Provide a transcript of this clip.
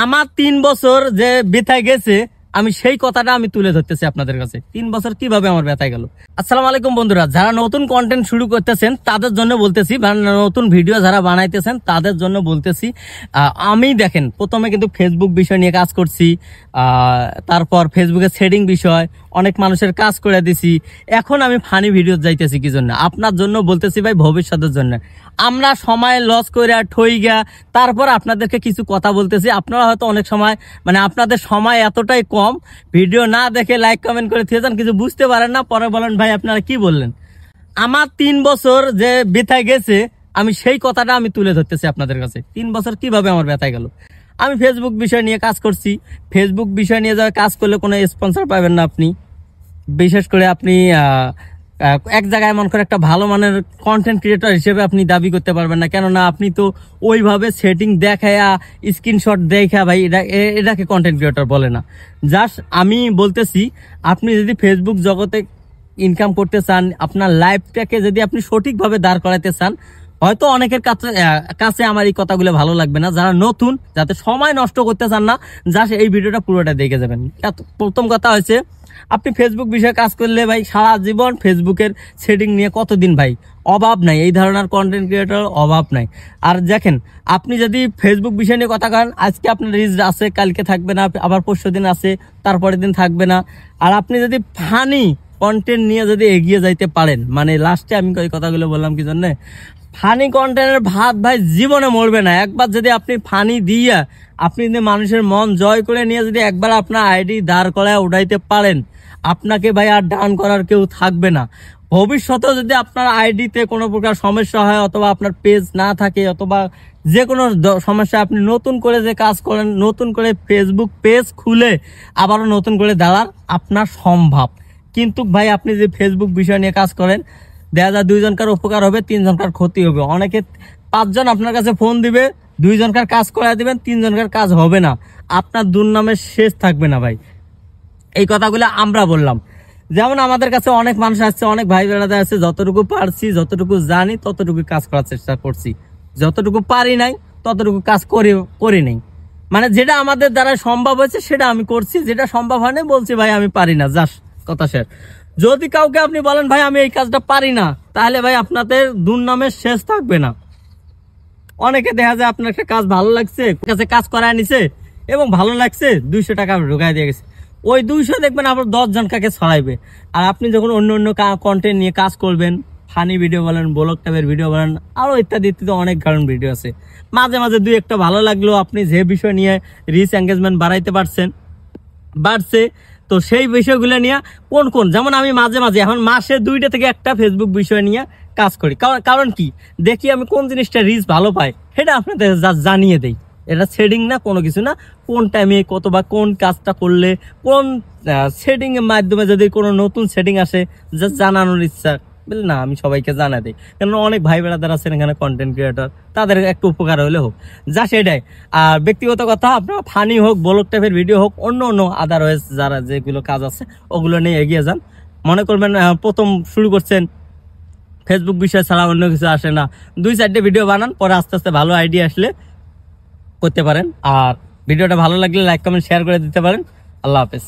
আমার 3 বছর যে বেতায় গেছে আমি সেই কথাটা আমি তুলে ধরতেছি আপনাদের কাছে। 3 বছর কিভাবে আমার বেতায় গেল। আসসালামু আলাইকুম বন্ধুরা, যারা নতুন কন্টেন্ট শুরু করতেছেন তাদের জন্য বলতেছি, নতুন ভিডিও যারা বানাইতেছেন তাদের জন্য বলতেছি। আমি দেখেন প্রথমে কিন্তু ফেসবুক বিষয় নিয়ে কাজ করছি, তারপর ফেসবুকের সেটিং বিষয় অনেক মানুষের কাজ করে দিছি। এখন আমি ফানি ভিডিও যাইতেছি কি জন্য? আপনার জন্য বলতেছি ভাই, ভবিষ্যতের জন্য। আমরা সময় লস করে ঠইগা তারপর আপনাদেরকে কিছু কথা বলতেছি। আপনারা হয়তো অনেক সময় আপনাদের সময় এতটাই কম, ভিডিও না দেখে লাইক কমেন্ট করে দিয়ে যান, কিছু বুঝতে পারেন না, পরে বলেন ভাই আপনারা কি বললেন। আমার 3 বছর যে বেতায় গেছে আমি সেই কথাটা আমি তুলে ধরতেছি আপনাদের কাছে। 3 বছর কিভাবে আমার বেতায় গেল। আমি ফেসবুক বিষয় নিয়ে কাজ করছি। ফেসবুক বিষয় নিয়ে যারা কাজ করলে কোনো স্পন্সর পাবেন না আপনি। বিশেষ করে আপনি এক জায়গায় এমন করে একটা ভালো মানের কন্টেন্ট ক্রিয়েটর হিসেবে আপনি দাবি করতে পারবেন না, কেননা আপনি তো ওইভাবে সেটিং দেখায়া স্ক্রিনশট দেখা ভাই এটাকে কন্টেন্ট ক্রিয়েটর বলে না। জাস্ট আমি বলতেছি, আপনি যদি ফেসবুক জগতে ইনকাম করতে চান, আপনার লাইফটাকে যদি আপনি সঠিকভাবে দাঁড় করাতে চান, হয়তো অনেকের কাছে আমার এই কথাগুলো ভালো লাগবে না। যারা নতুন, যাতে সময় নষ্ট করতে চান না, জাস্ট এই ভিডিওটা পুরোটা দেখে যাবেন। প্রথম কথা হচ্ছে, আপনি ফেসবুক বিষয়ে কাজ করলে ভাই সারা জীবন ফেসবুকের সেটিং নিয়ে কতদিন ভাই অভাব নাই, এই ধরনের কন্টেন্ট ক্রিয়েটর অভাব নাই। আর দেখেন, আপনি যদি ফেসবুক বিষয় নিয়ে কথা কন, আজকে আপনার রিচ আছে, কালকে থাকবে না, আবার পরশু দিন আছে, তারপরের দিন থাকবে না। আর আপনি যদি ফানি কন্টেন্ট নিয়ে যদি এগিয়ে যাইতে পারেন, লাস্টে আমি ওই কথাগুলো বললাম কি জন্য, ফানি কন্টেন্টের ভাত ভাই জীবনে মরবে না। একবার যদি আপনি ফানি দিয়া আপনি যদি মানুষের মন জয় করে নিয়ে যদি একবার আপনার আইডি দাঁড় করায় উঠাইতে পারেন, আপনাকে ভাই আর ডাউন করার কেউ থাকবে না। ভবিষ্যতেও যদি আপনার আইডিতে কোনো প্রকার সমস্যা হয়, অথবা আপনার পেজ না থাকে, অথবা যে কোনো সমস্যা, আপনি নতুন করে যে কাজ করেন, নতুন করে ফেসবুক পেজ খুলে আবারও নতুন করে দাঁড়ান আপনার সম্ভব। কিন্তু ভাই আপনি যে ফেসবুক বিষয় নিয়ে কাজ করেন, দেখা যায় 2 জনকার উপকার হবে, 3 জনকার ক্ষতি হবে। অনেকে 5 জন আপনার কাছে ফোন দিবে, 2 জনকার কাজ করায় দিবেন, 3 জনকার কাজ হবে না, আপনার দুর্নামের শেষ থাকবে না ভাই। এই কথাগুলো আমরা বললাম। যেমন আমাদের কাছে অনেক মানুষ আসছে, অনেক ভাই বেড়াতে আসছে, যতটুকু পারছি, যতটুকু জানি ততটুকু কাজ করার চেষ্টা করছি। যতটুকু পারি নাই ততটুকু কাজ করি নাই। যেটা আমাদের দ্বারা সম্ভব হয়েছে সেটা আমি করছি, যেটা সম্ভব হয়নি বলছি ভাই আমি পারি না, জাস্ট কথা শেষ। যদি কাউকে আপনি বলেন ভাই আমি এই কাজটা পারি না, তাহলে ভাই আপনাদের দুর্নামের শেষ থাকবে না। অনেকে দেখা যায় আপনার একটা কাজ ভালো লাগছে, কাছে কাজ করায় নিছে এবং ভালো লাগছে, 200 টাকা ঢুকাই দিয়ে গেছে। ওই 200 দেখবেন আবার 10 জন কাকে ছড়াইবে। আর আপনি যখন অন্য অন্য কন্টেন্ট নিয়ে কাজ করবেন, ফানি ভিডিও বলেন, ব্লগ টাইপের ভিডিও বলেন, আরো ইত্যাদি ইত্যাদি অনেক কারণ ভিডিও আছে। মাঝে মাঝে 2-1টা ভালো লাগলো, আপনি যে বিষয় নিয়ে রিচ এঙ্গেজমেন্ট বাড়াইতে বাড়ছে, তো সেই বিষয়গুলো নিয়ে কোন যেমন আমি মাঝে মাঝে এখন মাসে 2টা থেকে 1টা ফেসবুক বিষয় নিয়ে কাজ করি। কারণ কি, দেখি আমি কোন জিনিসটা রিচ ভালো পাই, সেটা আপনাদের জানিয়ে দেই। এটা সেটিং না, কোনো কিছু না, কোন টাইমে কত বা কোন কাজটা করলে কোন সেটিং এর মাধ্যমে যদি কোনো নতুন সেটিং আসে, জাস্ট জানানোর ইচ্ছা বুঝলেন না, আমি সবাইকে জানা দিই। কেন অনেক ভাই বেড়াদার আছেন এখানে কন্টেন্ট ক্রিয়েটর, তাদের একটু উপকার হলে হোক, যা সেটাই। আর ব্যক্তিগত কথা, আপনার ফানি হোক, ব্লগ টাইপের ভিডিও হোক, অন্য আদারওয়াইজ যারা যেগুলো কাজ আছে ওগুলো নিয়ে এগিয়ে যান। মনে করবেন প্রথম শুরু করছেন, ফেসবুক বিষয় ছাড়া অন্য কিছু আসে না, 2-4টে ভিডিও বানান, পরে আস্তে আস্তে ভালো আইডিয়া আসলে করতে পারেন। আর ভিডিওটা ভালো লাগলে লাইক কমেন্ট শেয়ার করে দিতে পারেন। আল্লাহ হাফেজ।